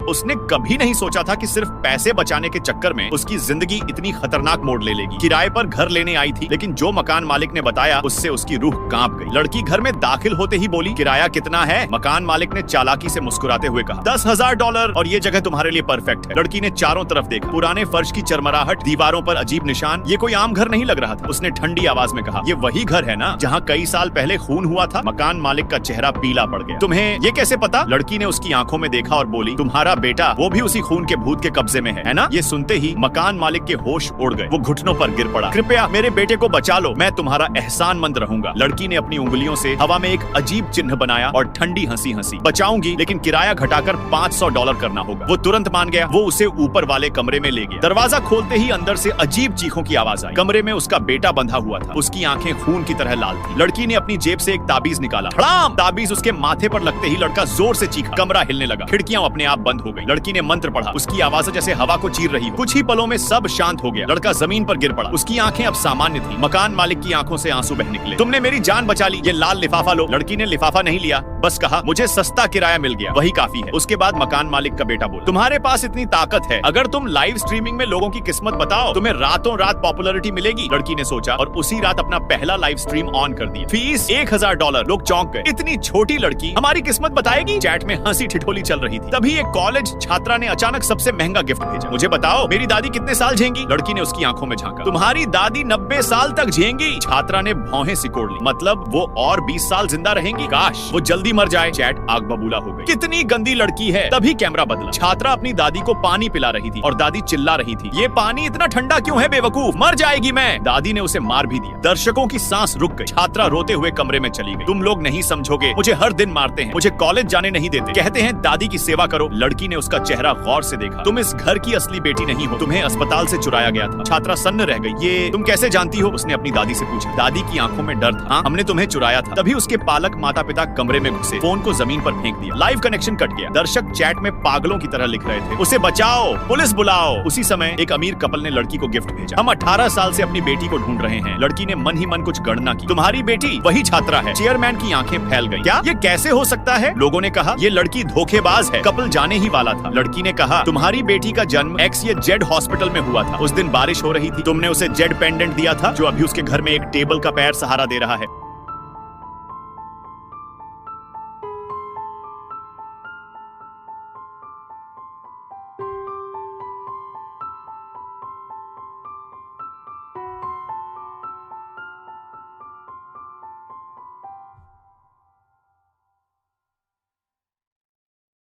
उसने कभी नहीं सोचा था कि सिर्फ पैसे बचाने के चक्कर में उसकी जिंदगी इतनी खतरनाक मोड़ ले लेगी। किराए पर घर लेने आई थी, लेकिन जो मकान मालिक ने बताया उससे उसकी रूह कांप गई। लड़की घर में दाखिल होते ही बोली, किराया कितना है? मकान मालिक ने चालाकी से मुस्कुराते हुए कहा, $10,000 और ये जगह तुम्हारे लिए परफेक्ट है। लड़की ने चारों तरफ देखा, पुराने फर्श की चरमराहट, दीवारों पर अजीब निशान, ये कोई आम घर नहीं लग रहा था। उसने ठंडी आवाज में कहा, ये वही घर है ना जहाँ कई साल पहले खून हुआ था? मकान मालिक का चेहरा पीला पड़ गया। तुम्हें ये कैसे पता? लड़की ने उसकी आंखों में देखा और बोली, तुम्हारा बेटा वो भी उसी खून के भूत के कब्जे में है ना? ये सुनते ही मकान मालिक के होश उड़ गए। वो घुटनों पर गिर पड़ा। कृपया मेरे बेटे को बचा लो, मैं तुम्हारा एहसानमंद रहूंगा। लड़की ने अपनी उंगलियों से हवा में एक अजीब चिन्ह बनाया और ठंडी हंसी हंसी, बचाऊंगी लेकिन किराया घटाकर $500 करना होगा। वो तुरंत मान गया। वो उसे ऊपर वाले कमरे में ले गया। दरवाजा खोलते ही अंदर से अजीब चीखों की आवाज आई। कमरे में उसका बेटा बंधा हुआ था। उसकी आंखें खून की तरह लाल थी। लड़की ने अपनी जेब से एक ताबीज निकाला। धड़ाम! ताबीज उसके माथे पर लगते ही लड़का जोर से चीखा। कमरा हिलने लगा। खिड़कियां अपने आप बंद हो गई। लड़की ने मंत्र पढ़ा। उसकी आवाज जैसे हवा को चीर रही हो। कुछ ही पलों में सब शांत हो गया। लड़का जमीन पर गिर पड़ा। उसकी आंखें अब सामान्य थी। मकान मालिक की आंखों से आंसू बह निकले। तुमने मेरी जान बचा ली, ये लाल लिफाफा लो। लड़की ने लिफाफा नहीं लिया, बस कहा, मुझे सस्ता किराया मिल गया, वही काफी है। उसके बाद मकान मालिक का बेटा बोला, तुम्हारे पास इतनी ताकत है, अगर तुम लाइव स्ट्रीमिंग में लोगों की किस्मत बताओ, तुम्हें रातों रात पॉपुलैरिटी मिलेगी। लड़की ने सोचा और उसी रात अपना पहला लाइव स्ट्रीम ऑन कर दिया। फीस $1,000। लोग चौंक गए। इतनी छोटी लड़की हमारी किस्मत बताएगी? चैट में हंसी ठिठोली चल रही थी। तभी एक कॉलेज छात्रा ने अचानक सबसे महंगा गिफ्ट भेजा। मुझे बताओ मेरी दादी कितने साल झेंगी? लड़की ने उसकी आंखों में झांका। तुम्हारी दादी 90 साल तक झेंगी। छात्रा ने भौहें सिकोड़ ली। मतलब वो और 20 साल जिंदा रहेंगी? काश वो जल्दी मर जाए। चैट आग बबूला हो गई। कितनी गंदी लड़की है। तभी कैमरा बदला। छात्रा अपनी दादी को पानी पिला रही थी और दादी चिल्ला रही थी, ये पानी इतना ठंडा क्यों है बेवकूफ, मर जाएगी मैं। दादी ने उसे मार भी दिया। दर्शकों की सांस रुक गई। छात्रा रोते हुए कमरे में चली गई। तुम लोग नहीं समझोगे, मुझे हर दिन मारते हैं, मुझे कॉलेज जाने नहीं देते, कहते हैं दादी की सेवा करो। लड़की ने उसका चेहरा गौर से देखा। तुम इस घर की असली बेटी नहीं हो, तुम्हें अस्पताल से चुराया गया था। छात्रा सन्न रह गई। ये तुम कैसे जानती हो? उसने अपनी दादी से पूछा। दादी की आंखों में डर था। हाँ, हमने तुम्हें चुराया था। तभी उसके पालक माता पिता कमरे में घुसे, फोन को जमीन पर फेंक दिया। लाइव कनेक्शन कट गया। दर्शक चैट में पागलों की तरह लिख रहे थे, उसे बचाओ, पुलिस बुलाओ। उसी समय एक अमीर कपल ने लड़की को गिफ्ट भेजा। हम 18 साल से अपनी बेटी को ढूंढ रहे हैं। लड़की ने मन ही मन कुछ गणना की। तुम्हारी बेटी वही छात्रा है। चेयरमैन की आंखें फैल गई। क्या ये कैसे हो सकता है? लोगों ने कहा, ये लड़की धोखेबाज है। कपल जाने ही वाला था। लड़की ने कहा, तुम्हारी बेटी का जन्म X या Z हॉस्पिटल में हुआ था। उस दिन बारिश हो रही थी। तुमने उसे जेड पेंडेंट दिया था जो अभी उसके घर में एक टेबल का पैर सहारा दे रहा है।